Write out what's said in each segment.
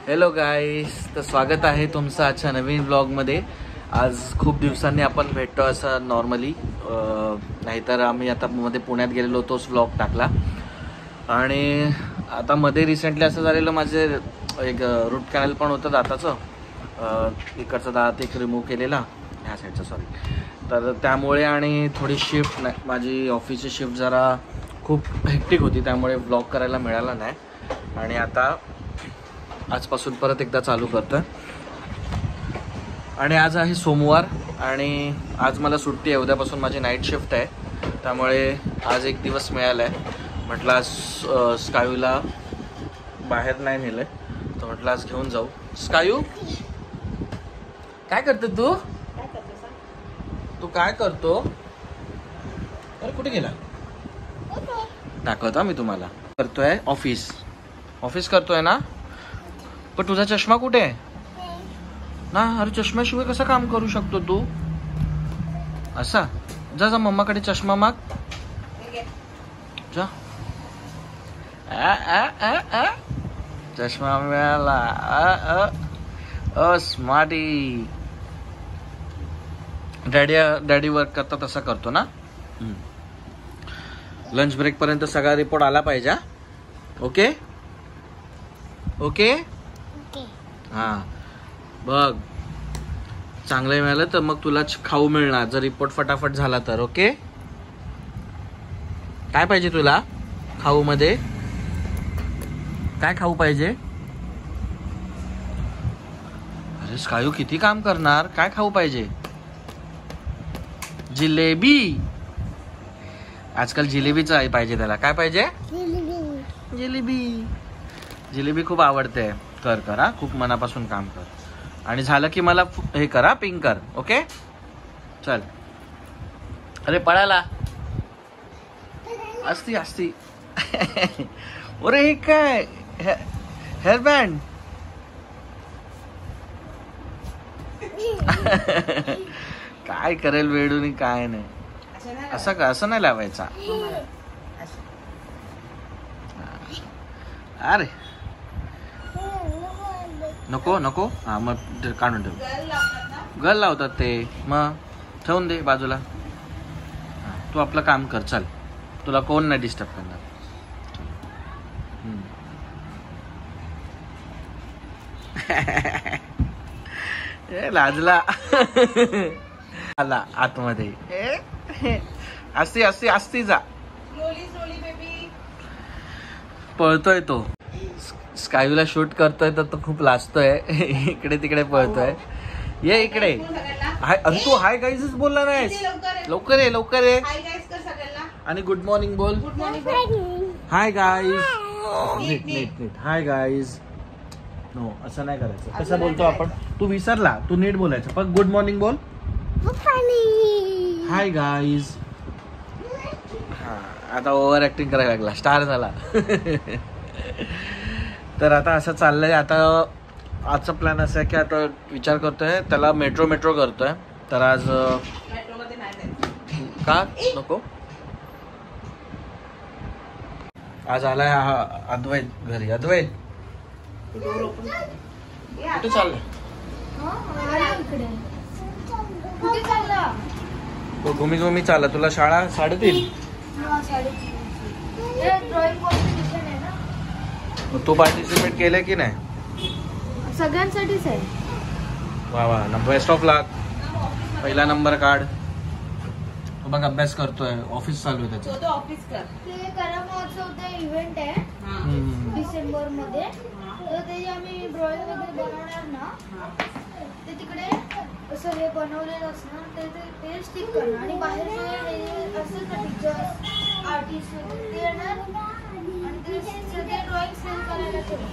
Hello गाईस, तर स्वागत आहे तुमचं आजच्या नवीन ब्लॉगमध्ये. आज खूप दिवसांनी आपण भेटतो असं नॉर्मली, नाहीतर आम्ही आता मध्ये पुण्यात गेलेलो तोच ब्लॉग टाकला. आणि आता मध्ये रिसेंटली असं झालेलं, माझे एक रूट कॅनल पण होतं दाताचं, इकडचा दात एक रिमूव्ह केलेला, ह्या साईडचा सॉरी. तर त्यामुळे आणि थोडी शिफ्ट नाही, माझी ऑफिसची शिफ्ट जरा खूप हेक्टिक होती, त्यामुळे ब्लॉग करायला मिळाला नाही. आणि आता आजपासून परत एकदा चालू करतोय. आणि आज आहे सोमवार आणि आज मला सुट्टी आहे. उद्यापासून माझी नाईट शिफ्ट आहे, त्यामुळे आज एक दिवस मिळाला आहे. म्हटलं आज स्कायूला बाहेर नाही नेलं, तर म्हटलं आज घेऊन जाऊ. स्कायू काय करतो तू? तू काय करतो? अरे कुठे गेला? दाखवतो मी तुम्हाला. करतोय ऑफिस करतोय ना. पण तुझा चष्मा कुठे आहे ना? अरे चष्म्याशिवाय कसं काम करू शकतो तू? असा जा जा मम्माकडे चष्मा माग जा. चष्मा मिळाला. स्मार्टी. डॅडी वर्क करता तसा करतो ना. लंच ब्रेक पर्यंत सगळा रिपोर्ट आला पाहिजे. ओके ओके हां, बघ चांगलं मिळालं तर मग तुला खाऊ मिळणार, जर रिपोर्ट फटाफट झाला तर. ओके, काय पाहिजे तुला खाऊ मध्ये? काय खाऊ पाहिजे? अरे स्कायू किती काम करणार, काय खाऊ पाहिजे? जिलेबी. आजकाल जिलेबीच पाहिजे त्याला. काय पाहिजे? जिलेबी खूप आवडते. कर हा, खूप मनापासून काम कर. आणि झालं की मला हे करा, पिंग कर. ओके चल. अरे पळाला असती अरे हे काय हेअरबँड? काय करेल वेडून, काय नाही. असं नाही लावायचा. अरे नको हा, मग काढून ठेव. गल लावतात ते, मग ठेवून दे बाजूला. तू आपलं काम कर, चल. तुला कोण नाही डिस्टर्ब करणार. लाजला आला आतमध्ये. असती जा. पळतोय तो. स्कायूला शूट करतोय तर तो खूप लाजतोय. इकडे तिकडे पळतोय. ये इकडे. अरे तू हाय गाईजच बोलला नाहीस. लवकर ये. आणि गुड मॉर्निंग बोल. Hi guys. नीट हाय गाईज. नो, असं नाही करायचं. कसं बोलतो आपण? तू विसरला, तू नीट बोलायचं. पण गुड मॉर्निंग बोल. Hi guys. हा, आता ओव्हर ऍक्टिंग करायला लागला, स्टार झाला. तर आता असं चाललंय. आता आजचा प्लॅन असा आहे की आता विचार करतोय त्याला मेट्रो करतोय. तर आज का नको, आज आलाय अद्वैत घरी. अद्वैत कुठे चाललंय? घुमी चालला. तुला शाळा 3:30. तू पार्टिसिपेट केलंय की नाही? सगळ्यांसाठीच आहे. वा नंबर बेस्ट ऑफ लक. पहिला नंबर काढ. तो बघ अभ्यास करतोय. ऑफिस चालू आहे त्याचं. ते कला महोत्सवचा इव्हेंट आहे डिसेंबर मध्ये. तर ते आम्ही ड्रॉइंग वगैरे बनवणार ना, ते तिकडे असं हे बनवलेलं असणार, ते स्टिक करणार. आणि बाहेर जे असेल ना टीचर्स, आर्टिस्ट वगैरे, ते येणार आणि ते सगळे ड्रॉइंग सेल करायला ठेवणार.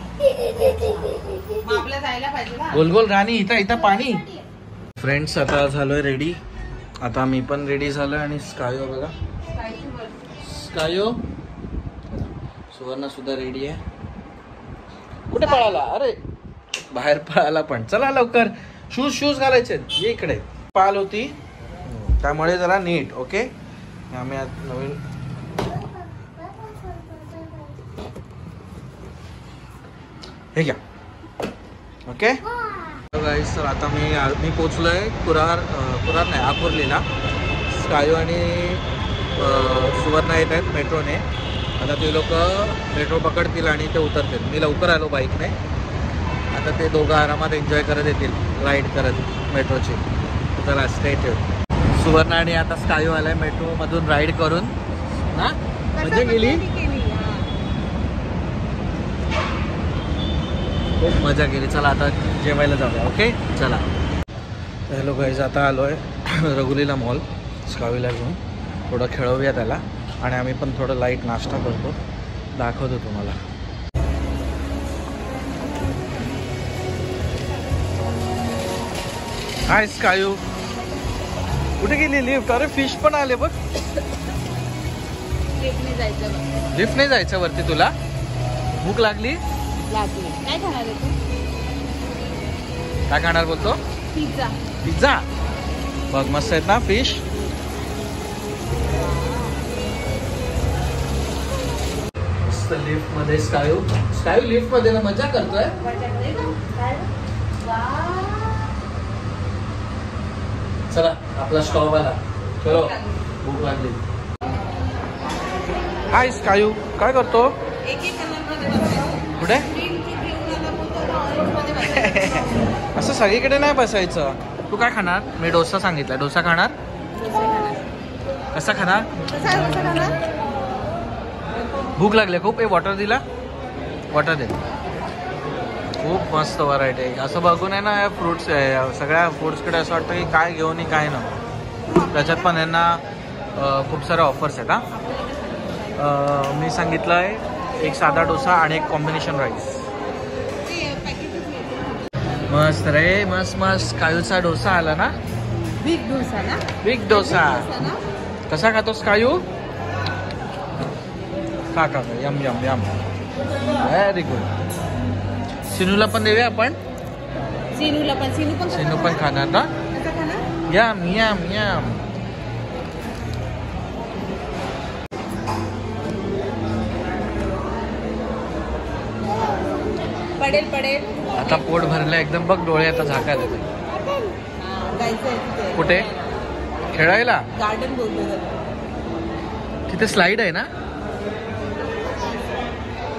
गोल राणी. इथं पाणी. फ्रेंड्स, आता झालोय रेडी. आता मी पण रेडी झालोय. आणि स्कायो बघा, स्कायो सुवर्णा सुद्धा रेडी आहे. कुठे पळाला? अरे बाहेर पळाला. पण चला लवकर, शूज घालायचे. ये इकडे. पाल होती त्यामुळे जरा नीट. ओके, आम्ही नवीन हे घ्या. ओके गाईस. तर आता मी पोचलो आहे कुरार नाही आकुर्लीला. स्कायू आणि सुवर्णा येत आहेत मेट्रोने. आता ते लोक मेट्रो पकडतील आणि ते उतरतील. मी लवकर आलो बाईकने. आता ते दोघं आरामात एन्जॉय करत येतील राईड करत मेट्रोची. तर स्टे ट्यून्ड. सुवर्णा आणि आता स्कायू आलाय मेट्रोमधून राईड करून. ना मजा गेली, खूप मजा केली. चला आता जेवायला जाऊया. ओके चला. हॅलो गाईज, आता आलो आहे रघुलीला मॉल. स्कायूला घेऊन थोडं खेळवूया त्याला आणि आम्ही पण थोडं लाईट नाश्ता करतो. दाखवतो तुम्हाला. हाय स्कायू, कुठे गेली लिफ्ट? अरे फिश पण आले बघ. लिफ्ट नाही जायचं वरती. तुला भूक लागली? काय खाणार आहे तू? काय खाणार बोलतो? पिझ्झा. पिझ्झा बघ, मस्त आहेत ना फिश. मस्त लिफ्ट मध्ये स्कायू लिफ्ट मध्ये ना मजा करतोय. चला आपला स्टॉप आला. चलो भूक लागली. हाय स्कायू, काय करतो? कुठे? असं सगळीकडे नाही बसायचं. तू काय खाणार? मी डोसा सांगितला. डोसा खाणार? कसा खाणार? भूक लागली खूप. वॉटर दिला? Water they. खूप मस्त व्हरायटी आहे. असं बघून आहे ना या फ्रुट्स सगळ्या फ्रुट्सकडे असं वाटतं की काय घेऊन काय ना. त्याच्यात पण यांना खूप साऱ्या ऑफर्स आहेत. मी सांगितलं आहे एक साधा डोसा आणि एक कॉम्बिनेशन राईस. मस्त रे, मस्त मस्त. कायूचा डोसा आला ना. बिग डोसा ना. बिग डोसा. कसा खातोस कायू? खा yum yum yum. Very good. सिनूला पण देऊया आपण. सिनू पण खाणार ना. Yum yum yum. पडेल. आता पोट भरलं एकदम बघ. डोळे आता झाकायला येते. कुठे खेळायला? गार्डन बोलतो. तिथे स्लाइड आहे ना.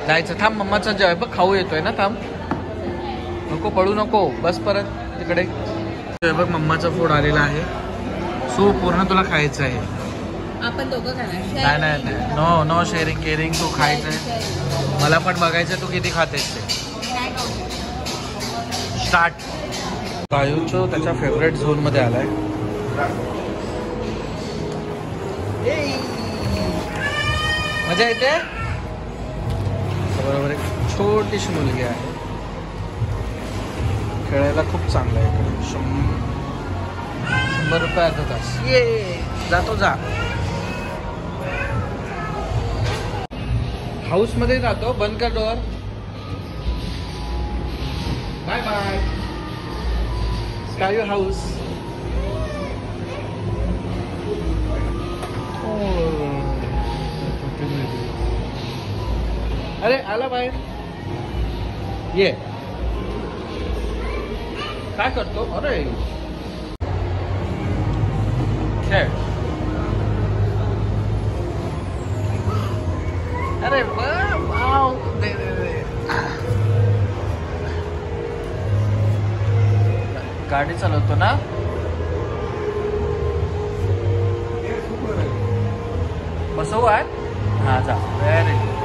जायचं. थांब मम्माचा जेव्हा बघ खाऊ येतोय ना. थांब, नको पडू नको. बस परत तिकडे. बघ मम्माचा फूड आलेला आहे. सो पूर्ण तुला खायचं आहे. आपण दोघं खाणार? नाही. No sharing caring. तू खायचंय. मला पण बघायचं तू किती खातेस ते. स्टार्ट. कायूचो त्याच्या फेवरेट झोन मध्ये आलाय. मजा येते. बरोबर एक छोटीशी मुलगी आहे. खेळायला खूप चांगलं आहे इकडे. 100 रुपये अर्धा तास. ये जातो जा. हाऊस मध्ये जातो. बंद कर डोअर. Bye bye. स्कायू हाऊस. अरे आला बाहेर. ये काय करतो? अरे खेळ. अरे वाव. दे. गाडी चालवतो ना. बसवू आहे. हा जा. Very good.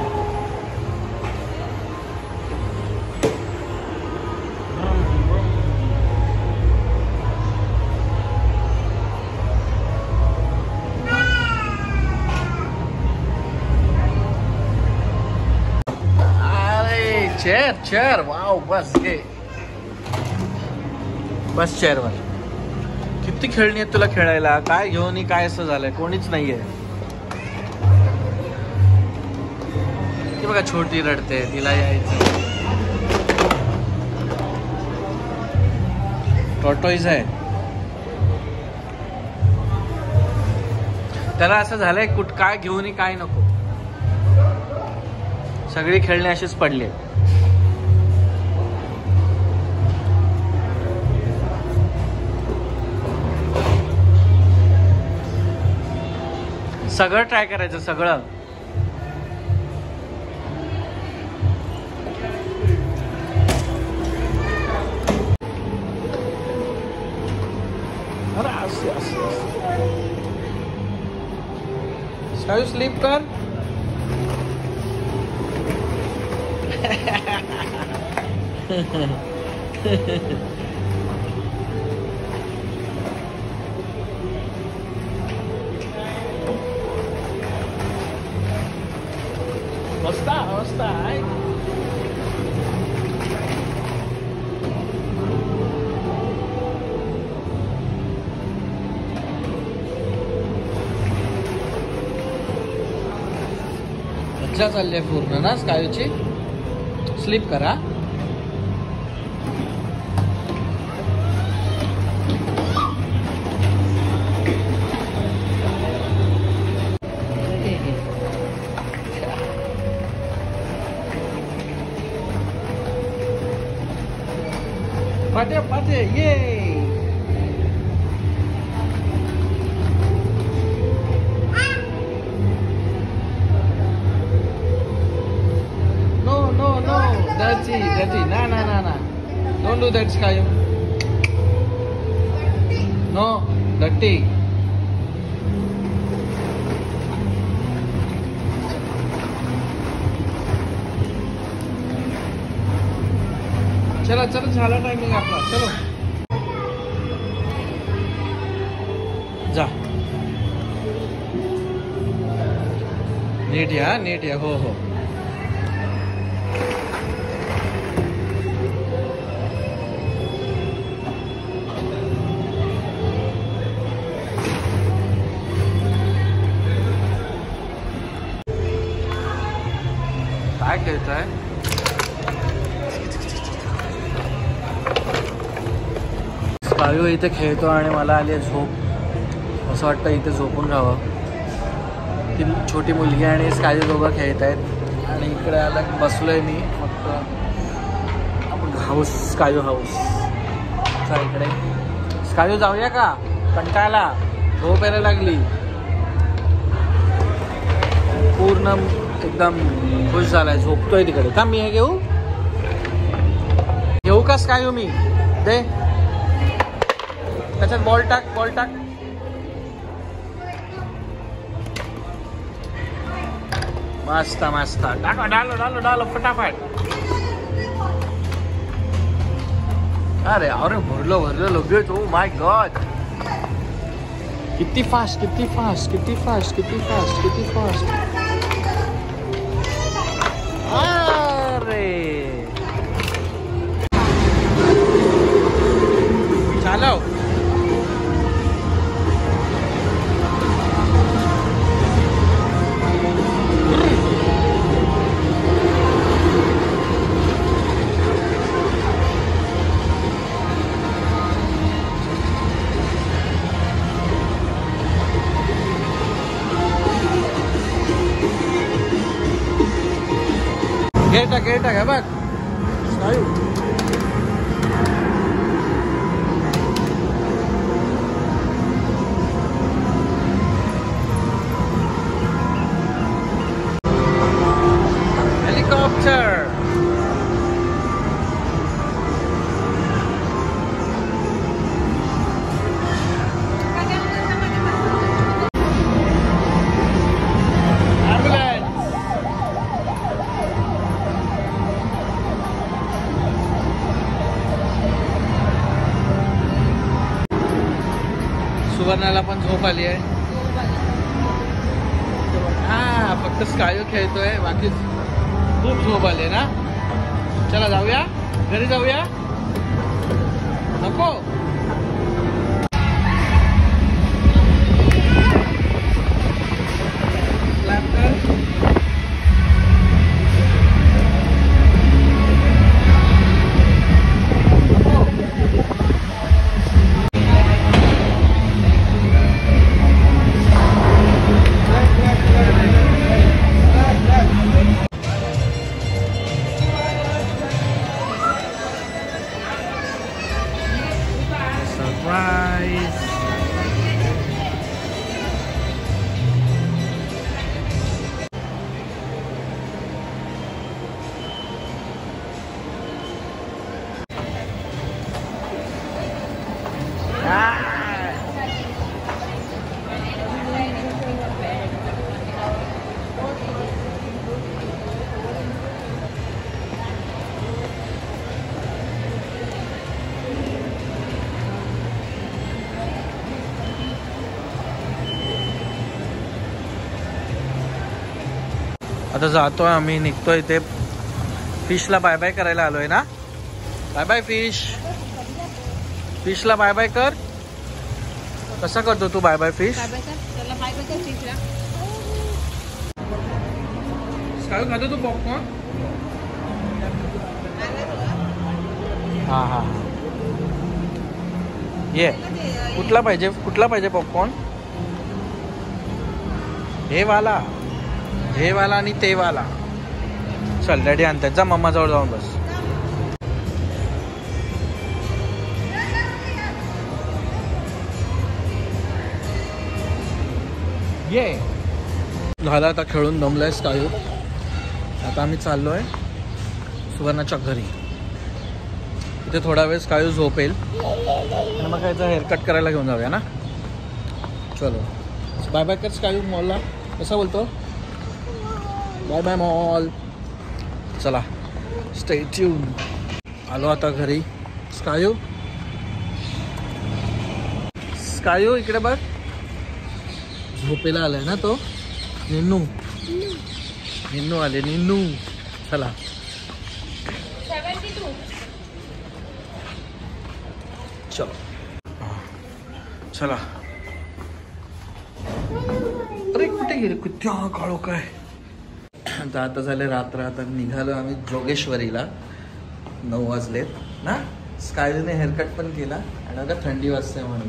चेअर. वाव. बस घे. बस चेअरवर. किती खेळणी आहेत तुला खेळायला. काय घेऊन काय असं झालंय. कोणीच नाहीये. ती बघा छोटी रडते. तिला यायचं. टॉर्टोइज आहे. त्याला असं झालंय काय घेऊन काय नको. सगळी खेळणी अशीच पडली. सगळं ट्राय करायचं सगळं. Shall you sleep कर? मस्त आहे. मज्जा चालली आहे पूर्ण ना स्कायूची. स्लीप करा. पाटे ये. No, dirty. Nah. Don't do that, Skayu. No, dirty. चलो झाला टाइमिंग आपला. चलो जा. नीट या. हो. काय खेळताय? स्कायू इथे खेळतो आणि मला आली आहे झोप. असं वाटतं इथे झोपून राहावं. ती छोटी मुलगी आणि स्कायू दोघं खेळत आहेत आणि इकडे आला बसलोय मी. मग आपण हाऊस, स्कायू हाऊस. चला इकडे. स्कायू जाऊया का? कंटाळला, झोप यायला लागली. पूर्ण एकदम खुश झालाय, झोपतोय तिकडे. का मी हे घेऊ का स्कायू? मी दे त्याच्यात बॉल टाक. मस्त डालो फटाफट. अरे भरलो लगेच. ओ माय गॉड, किती फास्ट. अरे चालो. गेटा काय बघ स्कायू. हेलिकॉप्टर. सुवर्णाला पण झोप आली आहे. हा फक्त स्कायू खेळतोय, बाकी खूप झोप आली ना. चला जाऊया घरी. जाऊया नको. आता जातोय आम्ही, निघतोय ते फिशला बाय बाय करायला आलोय ना. Bye bye fish. फिशला बाय बाय कर. कसा करतो तू बाय बाय फिश? काय खातो तू पॉपकॉर्न? हा हा ये. कुठला पाहिजे पॉपकॉर्न? हे वाला आणि ते वाला. चल डॅडी आणतात, जा मम्मा जवळ जाऊन बस. ये झाला, आता खेळून दमलाय स्कायू. आता आम्ही चाललोय सुवर्णाच्या घरी. इथे थोडा वेळ स्कायू झोपेल आणि मग याचा हेअरकट करायला घेऊन जाऊया ना. चलो बाय बाय कर स्कायू मॉलला. कसा बोलतो? Bye bye mall. चला स्टे ट्यून. आलो आता घरी. स्कायू इकडे बघ. झोपेला आलाय ना तो. निन्नू आले. निन्नू चला. चला. अरे कुठे गेले? कुठे काळो काय. आता झाले रात्र. आता निघालो आम्ही जोगेश्वरीला. 9 वाजलेत ना. स्कायूने हेअरकट पण केला आणि आता थंडी वाजते म्हणून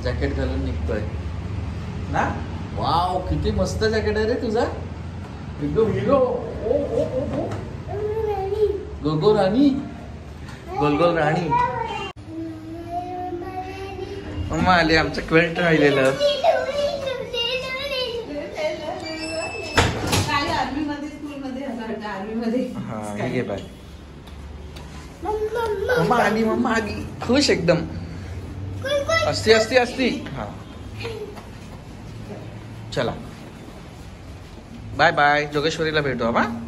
जॅकेट घालून निघतोय ना. वाव किती मस्त जॅकेट आहे रे तुझा. गोगो राणी. गोलगोल राणी. मम्मा आली. आमचं क्वेल्ट राहिलेलं. हा हे घे बाय. मम्मा आली. खुश एकदम. असती. हा चला बाय बाय. जोगेश्वरीला भेटू आपण.